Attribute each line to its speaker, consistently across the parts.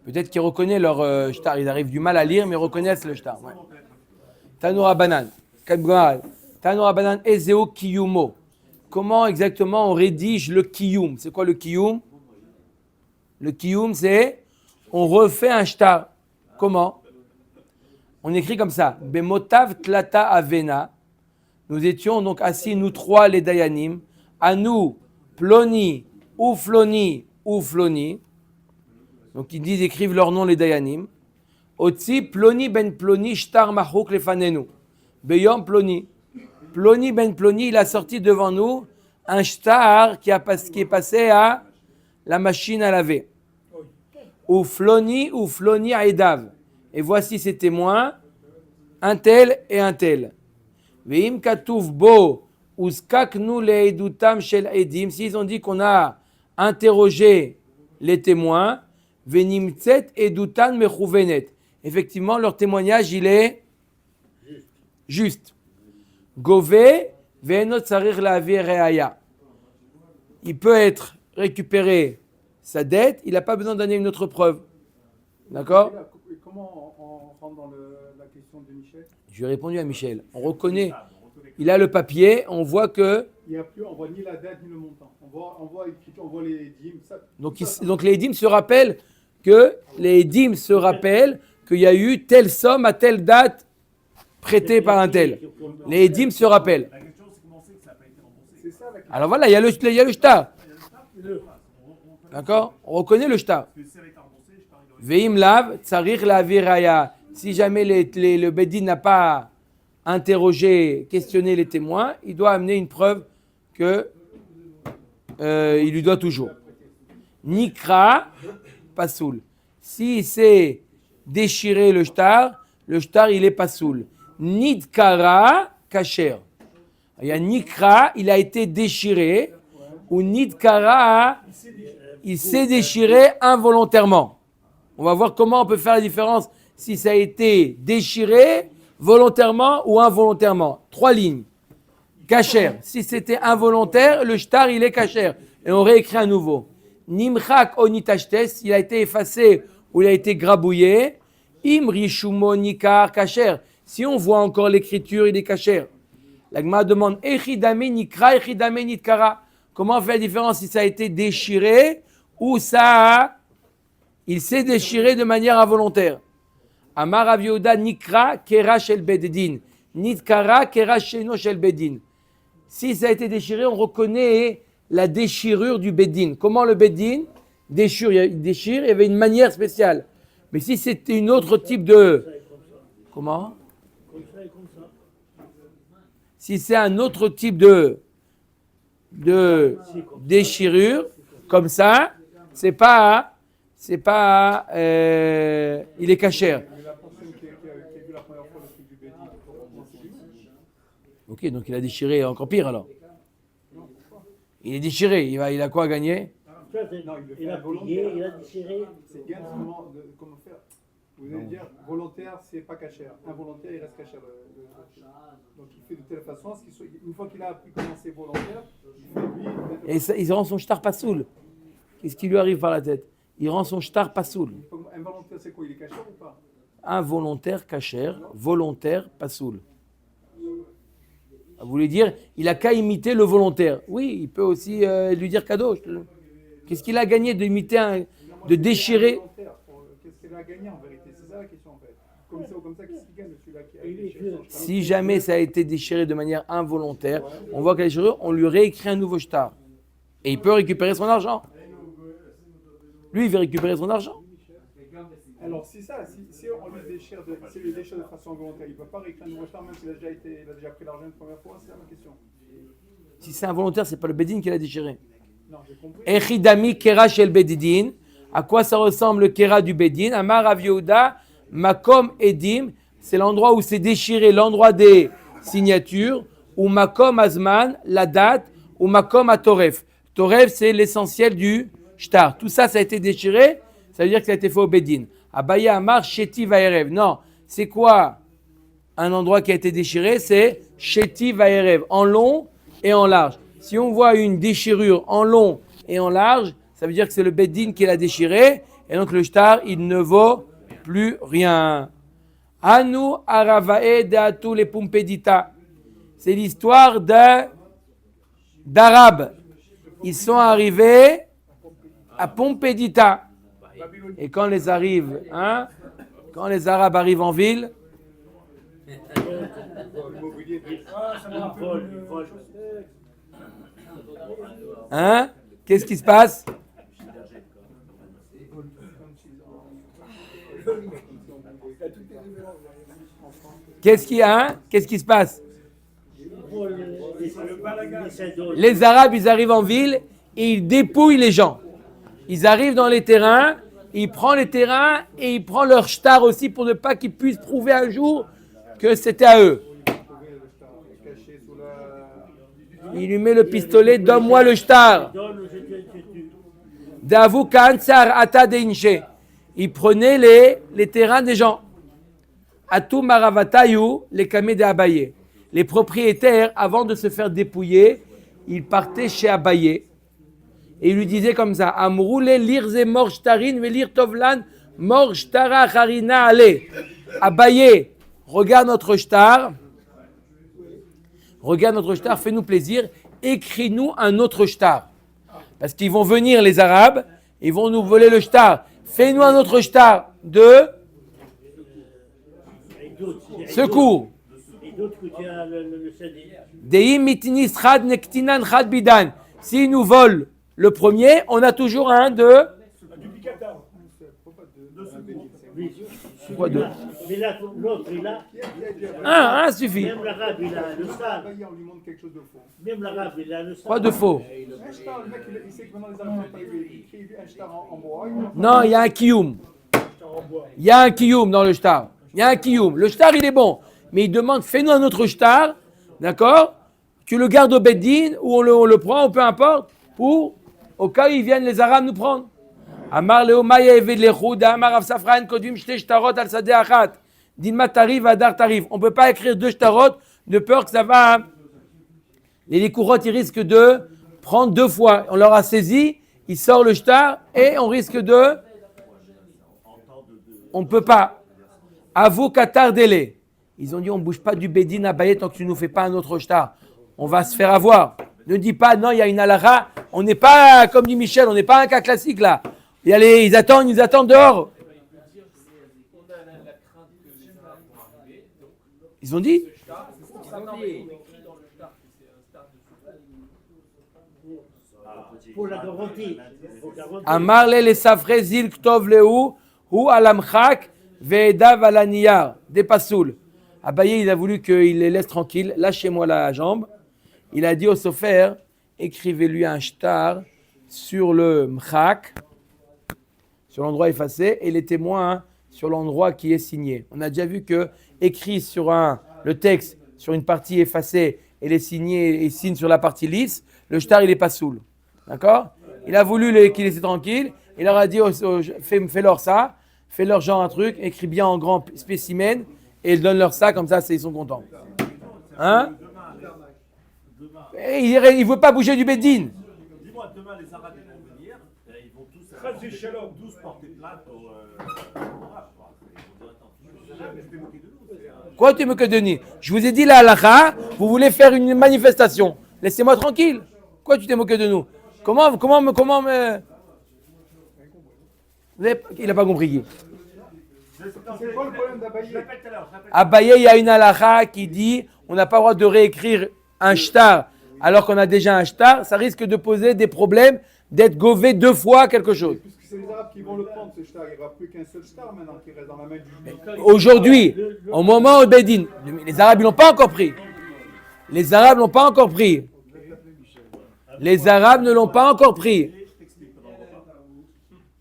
Speaker 1: Peut-être qu'ils reconnaissent leur shtar. Ils arrivent du mal à lire, mais ils reconnaissent le shtar. Ouais. Tanoura Banan. Tanoura Banan Ezeo Kiyumo. Comment exactement on rédige le kiyum? C'est quoi le kiyum? Le kiyum, c'est on refait un shtar. Comment? On écrit comme ça. Bemotav tlata avena. Nous étions donc assis, nous trois, les dayanim. À nous, Ploni, ou Floni, ou Floni. Donc ils disent, écrivent leur nom, les dayanim. Otsi Ploni ben Ploni, shtar machouk lefanenu. Beyom Ploni. Ploni ben Ploni, il a sorti devant nous un shtar qui est passé à la machine à laver. Ou Floni Aedav. Et voici ses témoins, un tel et un tel. Veim katuv bo uskaknu leedutam shel edim. S'ils ont dit qu'on a interrogé les témoins, venimtzet edutan mechuvenet. Effectivement, leur témoignage, il est juste. Gové ve'enot tsarir lavi reaya. Il peut être récupéré sa dette, il n'a pas besoin d'amener une autre preuve. D'accord?
Speaker 2: Et comment on rentre dans la question de Michel?
Speaker 1: Je lui ai répondu à Michel. On reconnaît, il a le papier, on voit que...
Speaker 2: Il n'y a plus, on voit ni la date ni le montant. On voit les dîmes.
Speaker 1: Donc les dîmes se rappellent qu'il y a eu telle somme à telle date prêtée par un tel. Les dîmes se rappellent.
Speaker 3: La question, c'est comment c'est que ça n'a pas été remboursé.
Speaker 1: Alors voilà, il y a le shtar. D'accord? On reconnaît le shtar. Veim lav, tsarir lavi raya. Si jamais le Bedin n'a pas interrogé, questionné les témoins, il doit amener une preuve que il lui doit toujours. Nikra, pasoul. Si c'est déchiré le shtar il est pasoul. Nidkara, kacher. Il y a Nikra, il a été déchiré, ou Nidkara, il s'est déchiré involontairement. On va voir comment on peut faire la différence si ça a été déchiré volontairement ou involontairement. 3 lignes. Kacher. Si c'était involontaire, le shtar, il est kacher. Et on réécrit à nouveau. Nimchak onitashtes, il a été effacé ou il a été grabouillé. Imrishumo nikar kacher. Si on voit encore l'écriture, il est kacher. La Gemara demande Echidame nikra, echidame nitkara. Comment faire la différence si ça a été déchiré ou il s'est déchiré de manière involontaire? Amar Rav Yehuda nikra kera shel bedin, nitkara kera sheno shel bedin. Si ça a été déchiré, on reconnaît la déchirure du bedin. Comment le bedin déchire? Il déchire, il y avait une manière spéciale. Mais si c'était une autre type de... Comment? Si c'est un autre type de déchirure, comme ça, c'est pas, il est cachère.
Speaker 2: La personne qui a vu la première fois le truc du Bedin, c'est lui.
Speaker 1: Ok, donc il a déchiré, encore pire alors. Il est déchiré, il a quoi à gagner?
Speaker 2: Il a plié, il a déchiré. C'est bien comment faire. Vous allez dire, volontaire, c'est pas cachère. Involontaire, il reste cachère. Donc il fait de telle façon, une fois qu'il a appris comment c'est volontaire, il fait lui.
Speaker 1: Et il rend son shtar pasoul. Qu'est-ce qui lui arrive par la tête? Il rend son shtar pasoul.
Speaker 2: Involontaire, c'est quoi? Il est cachère ou pas?
Speaker 1: Involontaire, cachère, volontaire, pasoul. Vous voulez dire, il a qu'à imiter le volontaire. Oui, il peut aussi lui dire cadeau. Qu'est-ce qu'il a gagné d'imiter, de déchirer?
Speaker 2: Qu'est-ce qu'il a gagné en vérité? C'est ça la question en fait. Comme ça, qu'est-ce qu'il gagne celui-là qui a déchiré?
Speaker 1: Si jamais ça a été déchiré de manière involontaire, on voit qu'à la déchirure, on lui réécrit un nouveau shtar. Et il peut récupérer son argent. Lui, il veut récupérer son argent.
Speaker 2: Alors, si on lui déchire de façon involontaire, il ne peut pas réécrire un nouveau shtar même s'il a déjà pris l'argent une première fois? C'est ça ma question.
Speaker 1: Si c'est involontaire, c'est pas le bedin qui l'a déchiré.
Speaker 2: Non, j'ai compris.
Speaker 1: Echidami kera shel bedin. À quoi ça ressemble le kera du bedin? Amar Rav Yehuda, makom edim, c'est l'endroit où c'est déchiré, l'endroit des signatures, ou makom azman, la date, ou makom atoref. Toref, c'est l'essentiel du shtar. Tout ça, ça a été déchiré, ça veut dire que ça a été fait au bedin. Abaya Amar sheti vaerev. Non, c'est quoi un endroit qui a été déchiré? C'est sheti vaerev, en long et en large. Si on voit une déchirure en long et en large, ça veut dire que c'est le bedin qui l'a déchiré. et donc le shtar, il ne vaut plus rien. Anu aravae deatu le pumpedita. C'est l'histoire d'Arabes. Ils sont arrivés à Pompédita. Et quand les Arabes arrivent en ville, qu'est-ce qui se passe? Qu'est-ce qui se passe? Les Arabes, ils arrivent en ville et ils dépouillent les gens. Ils arrivent dans les terrains, ils prennent les terrains et ils prennent leur shtar aussi pour ne pas qu'ils puissent prouver un jour que c'était à eux. Il lui met le pistolet, donne-moi le shtar. Davu kansar ata deinche. Il prenait les terrains des gens. Atou maravatayu, les kamé de Abaye. Les propriétaires, avant de se faire dépouiller, ils partaient chez Abaye. Et il lui disait comme ça, Amroule lirze mor shtarin velir tovlan mor shtara harina ale. Abaye, regarde notre shtar, fais-nous plaisir, écris-nous un autre shtar. Parce qu'ils vont venir les Arabes, ils vont nous voler le shtar. Fais-nous un autre shtar de secours. Deim mitinis chad nektinan chad bidan. S'ils nous volent le premier, on a toujours un de. Pourquoi deux?
Speaker 4: Mais là, l'autre, il a.
Speaker 1: Un suffit.
Speaker 4: Même l'arabe, il a le star.
Speaker 2: On lui montre quelque chose de faux.
Speaker 4: Même l'arabe, il a le star.
Speaker 1: Quoi de faux?
Speaker 2: Un shtar, le mec, il sait que maintenant les Arabes n'ont pas eu. Il écrit un shtar en bois.
Speaker 1: Non, il y a un kiyum. Il y a un kiyum dans le shtar. Il y a un kiyum. Le shtar, il est bon. Mais il demande, fais-nous un autre shtar, d'accord? Tu le gardes au beddin, ou on le prend, ou peu importe, pour, au cas où ils viennent les Arabes nous prendre. Amar leo maya eved lechud, amar av safran kodim shte shtarot al sadeh achat. Dilma tarif, adar tarif. On ne peut pas écrire deux shtarot de peur que ça va. Les courottes, ils risquent de prendre deux fois. On leur a saisi, il sort le shtar, et on risque de. On ne peut pas. Avou katar délai. Ils ont dit, on ne bouge pas du Bédine à Baye tant que tu ne nous fais pas un autre shtar. On va se faire avoir. Ne dis pas, non, il y a une halakha. On n'est pas, comme dit Michel, on n'est pas un cas classique là. Ils attendent dehors. Ils ont dit
Speaker 4: Pour la garantie.
Speaker 1: Amarle les safré zil ktov lehu hu alamchak ve'edav alaniyar des pasoul. Abaye, il a voulu qu'il les laisse tranquilles. Lâchez-moi la jambe. Il a dit au sofer, écrivez-lui un shtar sur le mchak, sur l'endroit effacé, et les témoins sur l'endroit qui est signé. On a déjà vu que écrit sur le texte sur une partie effacée et les signés et signe sur la partie lisse, le shtar il est pas saoul. D'accord? Il a voulu qu'ils laissent tranquilles. Il leur a dit fais-leur ça, fais-leur genre un truc, écris bien en grand spécimen et donne-leur ça, comme ça ils sont contents. Hein? Et il ne veut pas bouger du Bédine.
Speaker 3: Dis-moi, demain les Arabes vont venir, ils vont tous porter plainte aux Arabes.
Speaker 1: Quoi tu me que Denis? Je vous ai dit la halakha, vous voulez faire une manifestation. Laissez-moi tranquille. Quoi tu t'es moqué de nous? Comment me... Il n'a pas compris.
Speaker 2: C'est quoi le problème d'Abaye?
Speaker 1: Abaye, il y a une halakha qui dit on n'a pas le droit de réécrire un shtar alors qu'on a déjà un shtar. Ça risque de poser des problèmes, d'être gové deux fois quelque chose.
Speaker 2: Puisque c'est les Arabes qui vont le prendre, ce shtar. Il n'y aura plus qu'un seul shtar maintenant qui reste dans la main du juge.
Speaker 1: Aujourd'hui, au moment où Bédine, les Arabes ils l'ont pas encore pris. Les Arabes l'ont pas encore pris. Les Arabes ne l'ont pas encore pris.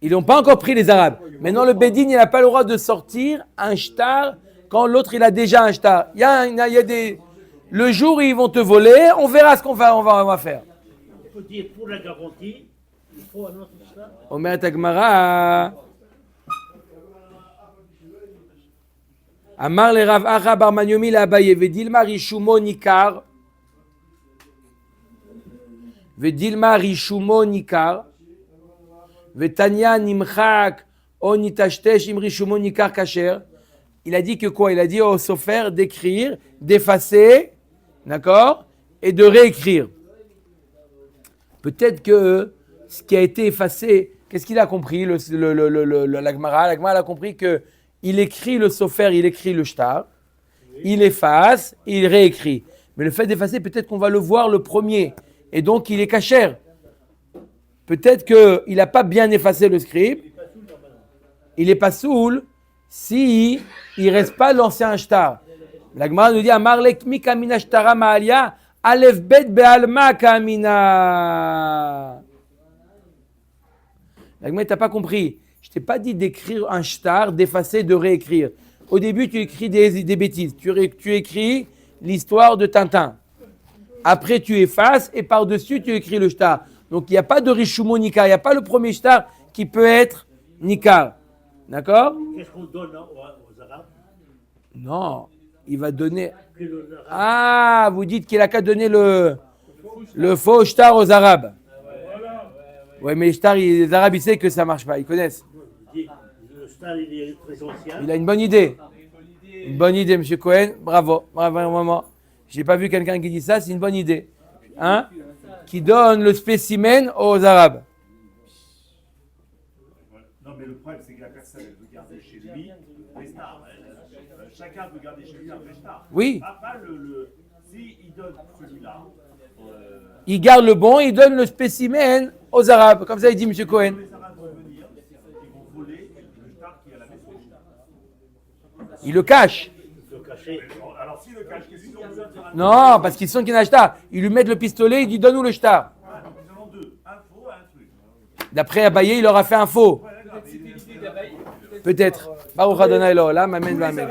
Speaker 1: Ils n'ont pas encore pris les Arabes. Maintenant, le Bédine, il n'a pas le droit de sortir un shtar quand l'autre, il a déjà un shtar. Il y a des... Le jour où ils vont te voler, on verra ce qu'on va faire.
Speaker 4: Il faut dire pour la garantie, il faut un autre shtar.
Speaker 1: Omer Tagmara. Amar le Rav Acha bar Manyomi la Abaye vedilma rishumo nikar. Vedilma rishumo nikar. Vetanya nimchak O nitashtesh im rishumo nikar kasher. Il a dit que quoi? Il a dit au sofer d'écrire, d'effacer, d'accord, et de réécrire. Peut-être que ce qui a été effacé, qu'est-ce qu'il a compris, la Gemara? La Gemara a compris que il écrit le sofer, il écrit le shtar, il efface, il réécrit. Mais le fait d'effacer, peut-être qu'on va le voir le premier, et donc il est kasher. Peut-être qu'il n'a pas bien effacé le script, il n'est pas soul si il ne reste pas l'ancien shtar. La Gemara nous dit Amarlek mi kamina shtara ma'alia alef bet be'alma kamina. La Gemara, tu n'as pas compris. Je ne t'ai pas dit d'écrire un shtar, d'effacer, de réécrire. Au début, tu écris des bêtises. Tu écris l'histoire de Tintin. Après, tu effaces et par-dessus, tu écris le shtar. Donc, il n'y a pas de rishumo nikar. Il n'y a pas le premier shtar qui peut être nikar. D'accord?
Speaker 4: Qu'est-ce qu'on donne aux Arabes?
Speaker 1: Non, il va donner...
Speaker 4: Que les Arabes-
Speaker 1: Ah, vous dites qu'il a qu'à donner le faux shtar aux Arabes. Ouais, mais les Arabes, ils savent que ça ne marche pas. Ils connaissent.
Speaker 4: Le stade, il est très ancien.
Speaker 1: Il a une bonne idée. Une bonne idée, M. Cohen. Bravo. Bravo, vraiment. Je n'ai pas vu quelqu'un qui dit ça. C'est une bonne idée. Hein? Qui donne le spécimen aux Arabes.
Speaker 3: Non, mais le problème, c'est que la personne, elle veut garder chez lui les stars. Chacun veut garder chez lui un vrai star.
Speaker 1: Oui.
Speaker 3: Pas si il donne celui-là.
Speaker 1: Il garde le bon, il donne le spécimen aux Arabes. Comme ça, il dit M. Cohen.
Speaker 3: Les Arabes vont venir, ils vont voler le star qui est à la maison.
Speaker 1: Il le cache.
Speaker 4: Le cachet.
Speaker 3: Alors, s'il le cache, qu'est-ce qu'ils ont besoin de faire un
Speaker 1: Non, parce qu'ils sont qu'il y a un shtar. Ils lui mettent le pistolet, il dit donne-nous le shtar.
Speaker 3: donc ils en ont deux. Un faux et un truc.
Speaker 1: D'après Abaye, il leur a fait un faux. Peut-être. Baruch Adonai Elohim, amen, amen.